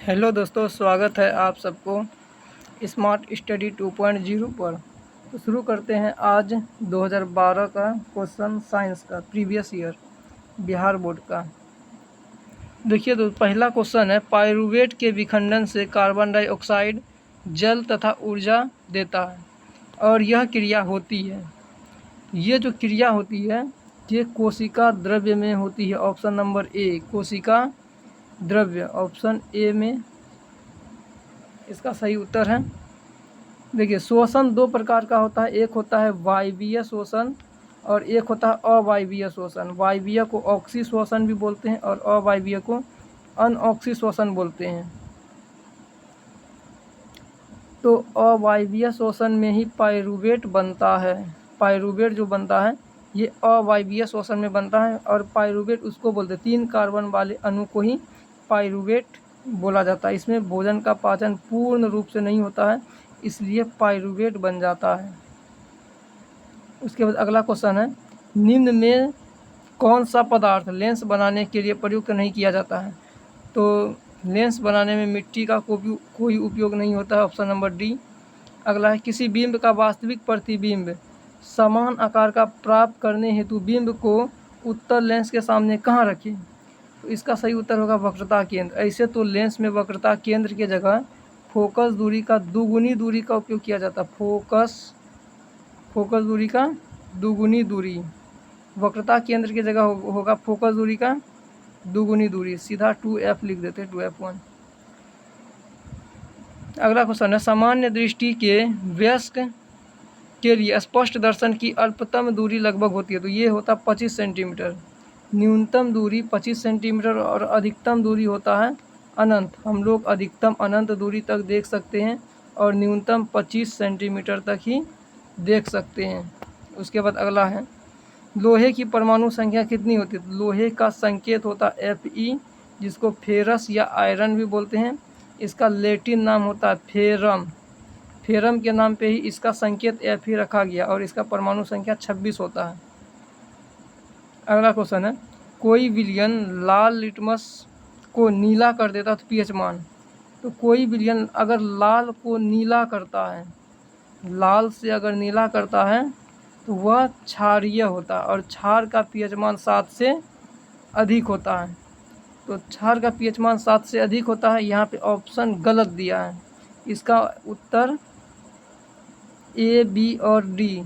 Hello दोस्तों, स्वागत है आप सबको स्मार्ट स्टडी 2.0 पर। तो शुरू करते हैं आज 2012 का क्वेश्चन साइंस का प्रीवियस ईयर बिहार बोर्ड का। देखिए तो पहला क्वेश्चन है, पाइरूवेट के विखंडन से कार्बन डाइऑक्साइड जल तथा ऊर्जा देता है और यह क्रिया होती है। ये जो क्रिया होती है ये कोशिका द्रव्य में होती है। ऑप्शन नंबर ए कोशिका द्रव्य, ऑप्शन ए में इसका सही उत्तर है। देखिए शोषण दो प्रकार का होता है, एक होता है वायवीय शोषण और एक होता है अवायवीय शोषण। वायवीय को ऑक्सी शोषण भी बोलते हैं और अवायवीय को अनऑक्सी शोषण बोलते हैं। तो अवायवीय शोषण में ही पाइरूवेट बनता है। पाइरूवेट जो बनता है ये अवायवीय शोषण में बनता है और पाइरूवेट उसको बोलते हैं, 3 कार्बन वाले अणु को ही पाइरूवेट बोला जाता है। इसमें भोजन का पाचन पूर्ण रूप से नहीं होता है, इसलिए पाइरूवेट बन जाता है। उसके बाद अगला क्वेश्चन है, निम्न में कौन सा पदार्थ लेंस बनाने के लिए प्रयुक्त नहीं किया जाता है? तो लेंस बनाने में मिट्टी का कोई उपयोग नहीं होता है, ऑप्शन नंबर डी। अगला है, किसी बिंब का वास्तविक प्रतिबिंब समान आकार का प्राप्त करने हेतु बिंब को उत्तल लेंस के सामने कहाँ रखें? तो इसका सही उत्तर होगा वक्रता केंद्र। ऐसे तो लेंस में वक्रता केंद्र की जगह फोकस दूरी का दुगुनी दूरी का उपयोग किया जाता है। फोकस दूरी का दुगुनी दूरी, वक्रता केंद्र की जगह होगा फोकस दूरी का दुगुनी दूरी। सीधा 2f लिख देते, 2f1। अगला क्वेश्चन है, सामान्य दृष्टि के वयस्क के लिए स्पष्ट दर्शन की अल्पतम दूरी लगभग होती है। तो ये होता 25 सेंटीमीटर। न्यूनतम दूरी 25 सेंटीमीटर और अधिकतम दूरी होता है अनंत। हम लोग अधिकतम अनंत दूरी तक देख सकते हैं और न्यूनतम 25 सेंटीमीटर तक ही देख सकते हैं। उसके बाद अगला है, लोहे की परमाणु संख्या कितनी होती है? लोहे का संकेत होता है Fe, जिसको फेरस या आयरन भी बोलते हैं। इसका लैटिन नाम होता है फेरम। फेरम के नाम पे ही इसका संकेत Fe रखा गया और इसका परमाणु संख्या 26 होता है। अगला क्वेश्चन है, कोई विलयन लाल लिटमस को नीला कर देता तो pH मान। तो कोई विलयन अगर लाल को नीला करता है, लाल से अगर नीला करता है तो वह क्षारीय होता है और क्षार का pH मान 7 से अधिक होता है। तो क्षार का pH मान 7 से अधिक होता है। यहाँ पे ऑप्शन गलत दिया है, इसका उत्तर ए, बी और डी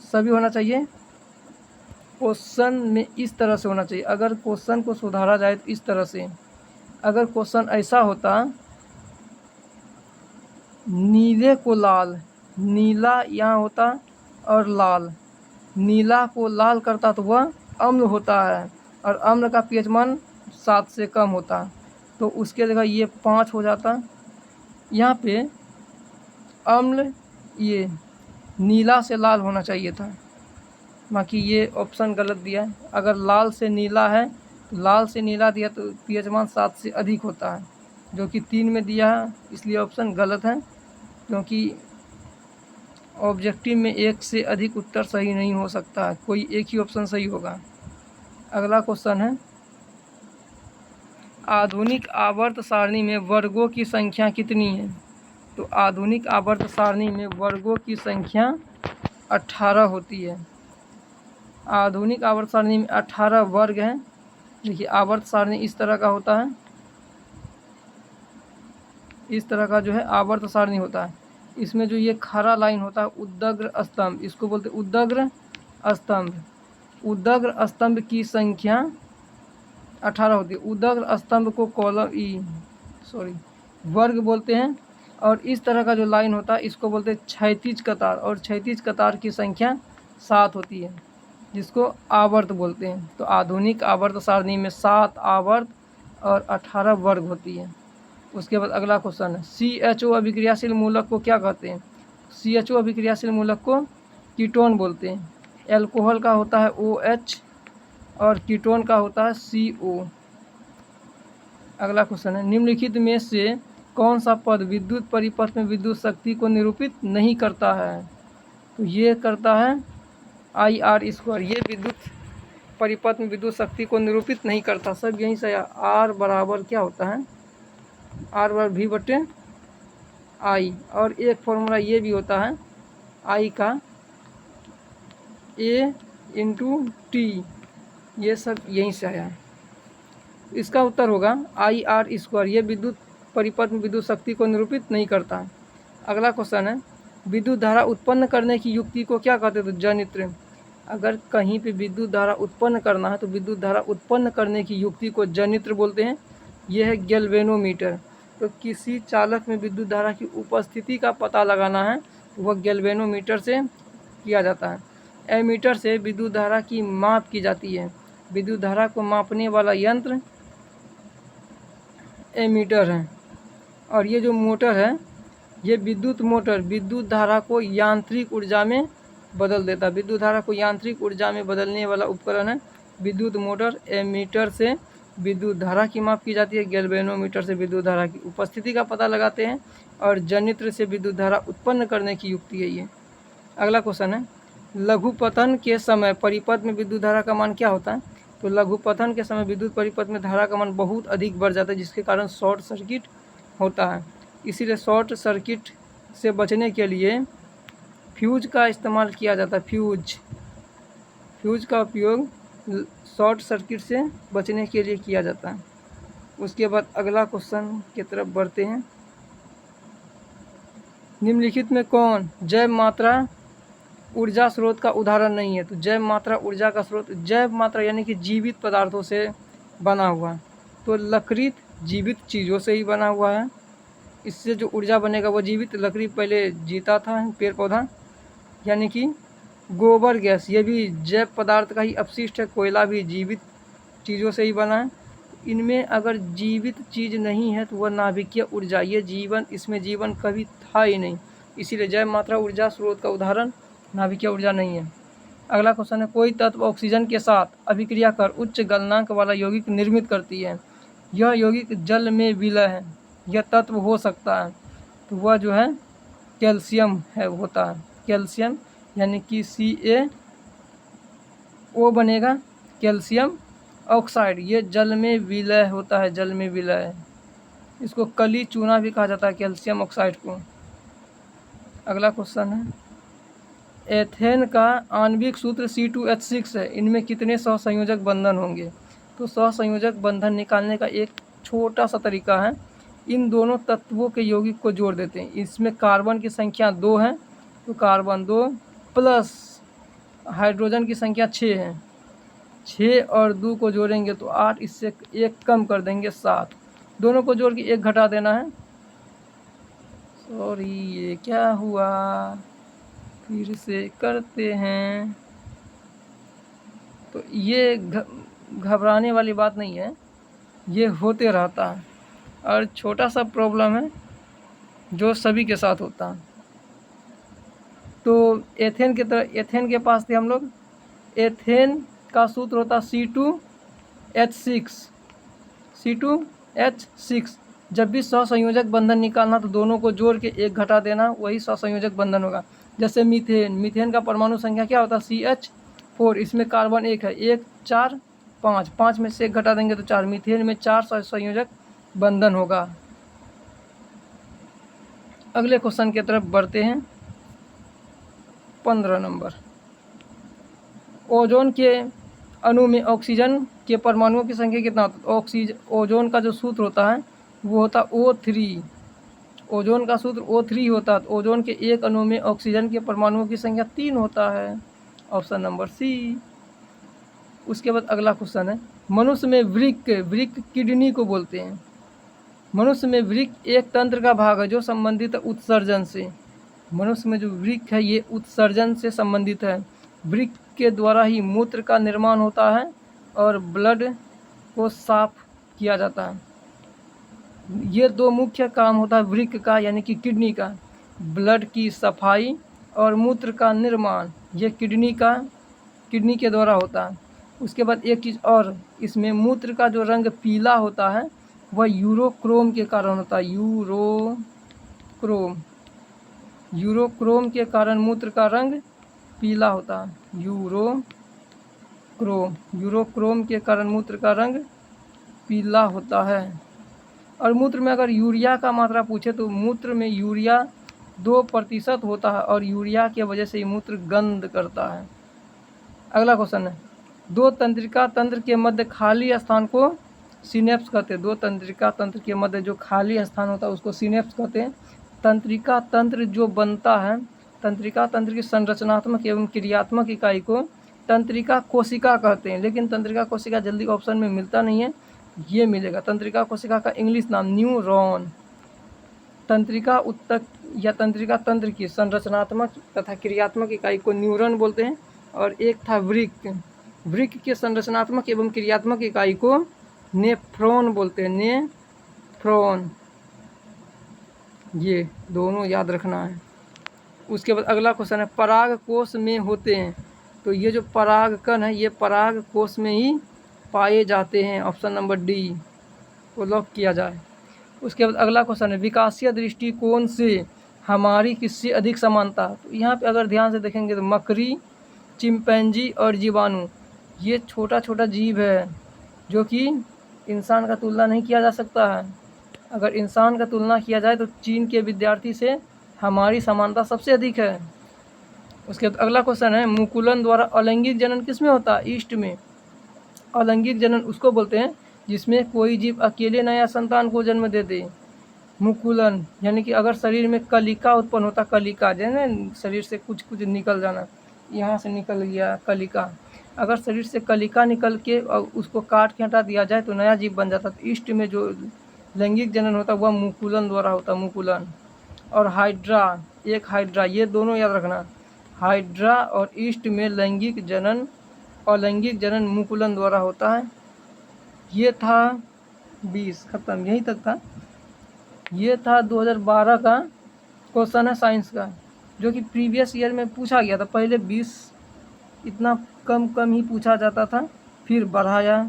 सभी होना चाहिए। क्वेश्चन में इस तरह से होना चाहिए। अगर क्वेश्चन को सुधारा जाए तो इस तरह से, अगर क्वेश्चन ऐसा होता, नीले को लाल, नीला यहाँ होता और लाल, नीला को लाल करता तो वह अम्ल होता है और अम्ल का pH मान 7 से कम होता, तो उसके जगह ये 5 हो जाता। यहाँ पे अम्ल ये नीला से लाल होना चाहिए था, बाकी ये ऑप्शन गलत दिया है। अगर लाल से नीला है तो लाल से नीला दिया तो pH मान 7 से अधिक होता है, जो कि 3 में दिया है, इसलिए ऑप्शन गलत है। क्योंकि ऑब्जेक्टिव में एक से अधिक उत्तर सही नहीं हो सकता है, कोई एक ही ऑप्शन सही होगा। अगला क्वेश्चन है, आधुनिक आवर्त सारणी में वर्गों की संख्या कितनी है? तो आधुनिक आवर्त सारणी में वर्गों की संख्या 18 होती है। आधुनिक आवर्त सारणी में 18 वर्ग हैं। देखिए आवर्त सारणी इस तरह का होता है, इस तरह का जो है आवर्त सारणी होता है। इसमें जो ये खरा लाइन होता है उद्दग्र स्तंभ, इसको बोलते हैं उद्दग्र स्तंभ। उद्दग्र स्तंभ की संख्या 18 होती है। उद्दग्र स्तंभ को वर्ग बोलते हैं। और इस तरह का जो लाइन होता है इसको बोलते हैं क्षैतिज कतार, और क्षैतिज कतार की संख्या 7 होती है, जिसको आवर्त बोलते हैं। तो आधुनिक आवर्त सारणी में 7 आवर्त और 18 वर्ग होती है। उसके बाद अगला क्वेश्चन है, CHO अभिक्रियाशील मूलक को क्या कहते हैं? CHO अभिक्रियाशील मूलक को कीटोन बोलते हैं। एल्कोहल का होता है OH और कीटोन का होता है CO। अगला क्वेश्चन है, निम्नलिखित में से कौन सा पद विद्युत परिपथ में विद्युत शक्ति को निरूपित नहीं करता है? तो ये करता है IR²। ये विद्युत परिपथ में विद्युत शक्ति को निरूपित नहीं करता। सब यहीं से R बराबर क्या होता है, R/V/I। और एक फॉर्मूला ये भी होता है I का A/T, ये सब यहीं से आया है। इसका उत्तर होगा IR²। ये विद्युत परिपथ में विद्युत शक्ति को निरूपित नहीं करता। अगला क्वेश्चन है, विद्युत धारा उत्पन्न करने की युक्ति को क्या कहते हैं? तो जनित्र। अगर कहीं पे विद्युत धारा उत्पन्न करना है तो विद्युत धारा उत्पन्न करने की युक्ति को जनित्र बोलते हैं। यह है गैल्वेनोमीटर। तो किसी चालक में विद्युत धारा की उपस्थिति का पता लगाना है तो वह गैल्वेनोमीटर से किया जाता है। एमीटर से विद्युत धारा की माप की जाती है। विद्युत धारा को मापने वाला यंत्र एमीटर है। और ये जो मोटर है, ये विद्युत मोटर विद्युत धारा को यांत्रिक ऊर्जा में बदल देता है। विद्युत धारा को यांत्रिक ऊर्जा में बदलने वाला उपकरण है विद्युत मोटर। एमीटर से विद्युत धारा की माप की जाती है, गैल्वेनोमीटर से विद्युत धारा की उपस्थिति का पता लगाते हैं, और जनित्र से विद्युत धारा उत्पन्न करने की युक्ति है ये। अगला क्वेश्चन है, लघुपतन के समय परिपथ में विद्युत धारा का मान क्या होता है? तो लघुपतन के समय विद्युत परिपथ में धारा का मान बहुत अधिक बढ़ जाता है, जिसके कारण शॉर्ट सर्किट होता है। इसीलिए शॉर्ट सर्किट से बचने के लिए फ्यूज का इस्तेमाल किया जाता है। फ्यूज का उपयोग शॉर्ट सर्किट से बचने के लिए किया जाता है। उसके बाद अगला क्वेश्चन की तरफ बढ़ते हैं। निम्नलिखित में कौन जैव मात्रा ऊर्जा स्रोत का उदाहरण नहीं है? तो जैव मात्रा ऊर्जा का स्रोत, जैव मात्रा यानी कि जीवित पदार्थों से बना हुआ। तो लकड़ी जीवित चीज़ों से ही बना हुआ है। इससे जो ऊर्जा बनेगा वो जीवित, लकड़ी पहले जीता था, पेड़ पौधा, यानी कि गोबर गैस ये भी जैव पदार्थ का ही अपशिष्ट है। कोयला भी जीवित चीज़ों से ही बना है। इनमें अगर जीवित चीज़ नहीं है तो वह नाभिकीय ऊर्जा, ये जीवन, इसमें जीवन कभी था ही नहीं। इसीलिए जैव मात्रा ऊर्जा स्रोत का उदाहरण नाभिकीय ऊर्जा नहीं है। अगला क्वेश्चन है, कोई तत्व ऑक्सीजन के साथ अभिक्रिया कर उच्च गलनांक वाला यौगिक निर्मित करती है। यह यौगिक जल में विलय है। यह तत्व हो सकता है तो वह जो है कैल्शियम है, होता है कैल्शियम, यानी कि CaO बनेगा, कैल्शियम ऑक्साइड। ये जल में विलय होता है, जल में विलय। इसको कली चूना भी कहा जाता है, कैल्शियम ऑक्साइड को। अगला क्वेश्चन है, एथेन का आणविक सूत्र C2H6 है। इनमें कितने सहसंयोजक बंधन होंगे? तो सहसंयोजक बंधन निकालने का एक छोटा सा तरीका है, इन दोनों तत्वों के यौगिक को जोड़ देते हैं। इसमें कार्बन की संख्या 2 है तो कार्बन 2 प्लस हाइड्रोजन की संख्या 6 है। 6 और 2 को जोड़ेंगे तो 8, इससे 1 कम कर देंगे 7। दोनों को जोड़ के 1 घटा देना है। सॉरी, ये क्या हुआ, फिर से करते हैं। तो ये घबराने वाली बात नहीं है, ये होते रहता है और छोटा सा प्रॉब्लम है जो सभी के साथ होता है। तो एथेन के तरह, एथेन के पास थे हम लोग। एथेन का सूत्र होता C2H6। जब भी सहसंयोजक बंधन निकालना तो दोनों को जोड़ के 1 घटा देना, वही सहसंयोजक बंधन होगा। जैसे मीथेन का परमाणु संख्या क्या होता है? CH4। इसमें कार्बन 1 है, 1 4 5, 5 में से 1 घटा देंगे तो 4। मीथेन में 4 सहसंयोजक बंधन होगा। अगले क्वेश्चन की तरफ बढ़ते हैं। 15 नंबर, ओजोन के अणु में ऑक्सीजन के परमाणुओं की संख्या कितना होता है? ओजोन का जो सूत्र होता है वो होता O3। ओजोन का सूत्र O3 होता है। ओजोन के एक अणु में ऑक्सीजन के परमाणुओं की संख्या 3 होता है, ऑप्शन नंबर C। उसके बाद अगला क्वेश्चन है, मनुष्य में वृक्क किडनी को बोलते हैं। मनुष्य में वृक्क एक तंत्र का भाग है जो संबंधित है उत्सर्जन से। मनुष्य में जो वृक्क है ये उत्सर्जन से संबंधित है। वृक्क के द्वारा ही मूत्र का निर्माण होता है और ब्लड को साफ किया जाता है। ये 2 मुख्य काम होता है वृक्क का, यानी कि किडनी का, ब्लड की सफाई और मूत्र का निर्माण, ये किडनी के द्वारा होता है। उसके बाद एक चीज़ और, इसमें मूत्र का जो रंग पीला होता है वह यूरोक्रोम के कारण होता है। यूरोक्रोम के कारण मूत्र का रंग पीला होता है। यूरोक्रोम के कारण मूत्र का रंग पीला होता है। और मूत्र में अगर यूरिया का मात्रा पूछे तो मूत्र में यूरिया 2% होता है और यूरिया की वजह से ये मूत्र गंध करता है। अगला क्वेश्चन है, दो तंत्रिका तंत्र के मध्य खाली स्थान को सिनेप्स कहते हैं। दो तंत्रिका तंत्र के मध्य जो खाली स्थान होता है उसको सिनेप्स कहते हैं। तंत्रिका तंत्र जो बनता है, तंत्रिका तंत्र की संरचनात्मक एवं क्रियात्मक इकाई को तंत्रिका कोशिका कहते हैं। लेकिन तंत्रिका कोशिका जल्दी ऑप्शन में मिलता नहीं है, ये मिलेगा। तंत्रिका कोशिका का इंग्लिश नाम न्यूरॉन। तंत्रिका उत्तक या तंत्रिका तंत्र की संरचनात्मक तथा क्रियात्मक इकाई को न्यूरॉन बोलते हैं। और एक था वृक्क। वृक्क के संरचनात्मक एवं क्रियात्मक इकाई को नेफ्रॉन बोलते हैं। नेफ्रॉन, ये दोनों याद रखना है। उसके बाद अगला क्वेश्चन है, पराग कोश में होते हैं। तो ये जो परागकण है ये पराग कोश में ही पाए जाते हैं। ऑप्शन नंबर डी को लॉक किया जाए। उसके बाद अगला क्वेश्चन है, विकासीय दृष्टिकोण से हमारी किससे अधिक समानता। तो यहाँ पे अगर ध्यान से देखेंगे तो मकड़ी, चिंपैंजी और जीवाणु, ये छोटा छोटा जीव है जो कि इंसान का तुलना नहीं किया जा सकता है। अगर इंसान का तुलना किया जाए तो चीन के विद्यार्थी से हमारी समानता सबसे अधिक है। उसके बाद अगला क्वेश्चन है, मुकुलन द्वारा अलैंगिक जनन किसमें होता है। ईस्ट में। अलैंगिक जनन उसको बोलते हैं जिसमें कोई जीव अकेले नया संतान को जन्म दे दे। मुकुलन यानी कि अगर शरीर में कलिका उत्पन्न होता, कलिका जैसे शरीर से कुछ कुछ निकल जाना, यहाँ से निकल गया कलिका, अगर शरीर से कलिका निकल के और उसको काट के हटा दिया जाए तो नया जीव बन जाता। तो ईस्ट में जो लैंगिक जनन होता वह मुकुलन द्वारा होता, मुकुलन। और हाइड्रा, एक हाइड्रा, ये दोनों याद रखना। हाइड्रा और ईस्ट में लैंगिक जनन और लैंगिक जनन मुकुलन द्वारा होता है। ये था 20 खत्म, यहीं तक था। ये था 2012 का क्वेश्चन है साइंस का, जो कि प्रीवियस ईयर में पूछा गया था। पहले 20 इतना कम ही पूछा जाता था, फिर बढ़ाया,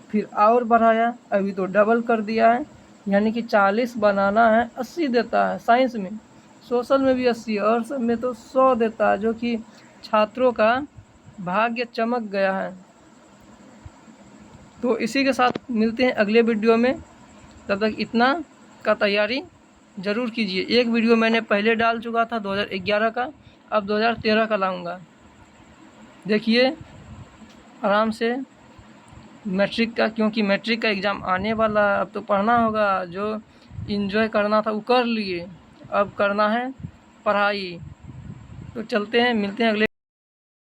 फिर और बढ़ाया, अभी तो डबल कर दिया है। यानी कि 40 बनाना है, 80 देता है साइंस में। सोशल में भी 80 और सब में तो 100 देता है, जो कि छात्रों का भाग्य चमक गया है। तो इसी के साथ मिलते हैं अगले वीडियो में। तब तक इतना का तैयारी ज़रूर कीजिए। एक वीडियो मैंने पहले डाल चुका था 2011 का, अब 2013 का लाऊंगा। देखिए आराम से मैट्रिक का, क्योंकि मैट्रिक का एग्ज़ाम आने वाला है। अब तो पढ़ना होगा, जो इन्जॉय करना था वो कर लिए, अब करना है पढ़ाई। तो चलते हैं, मिलते हैं अगले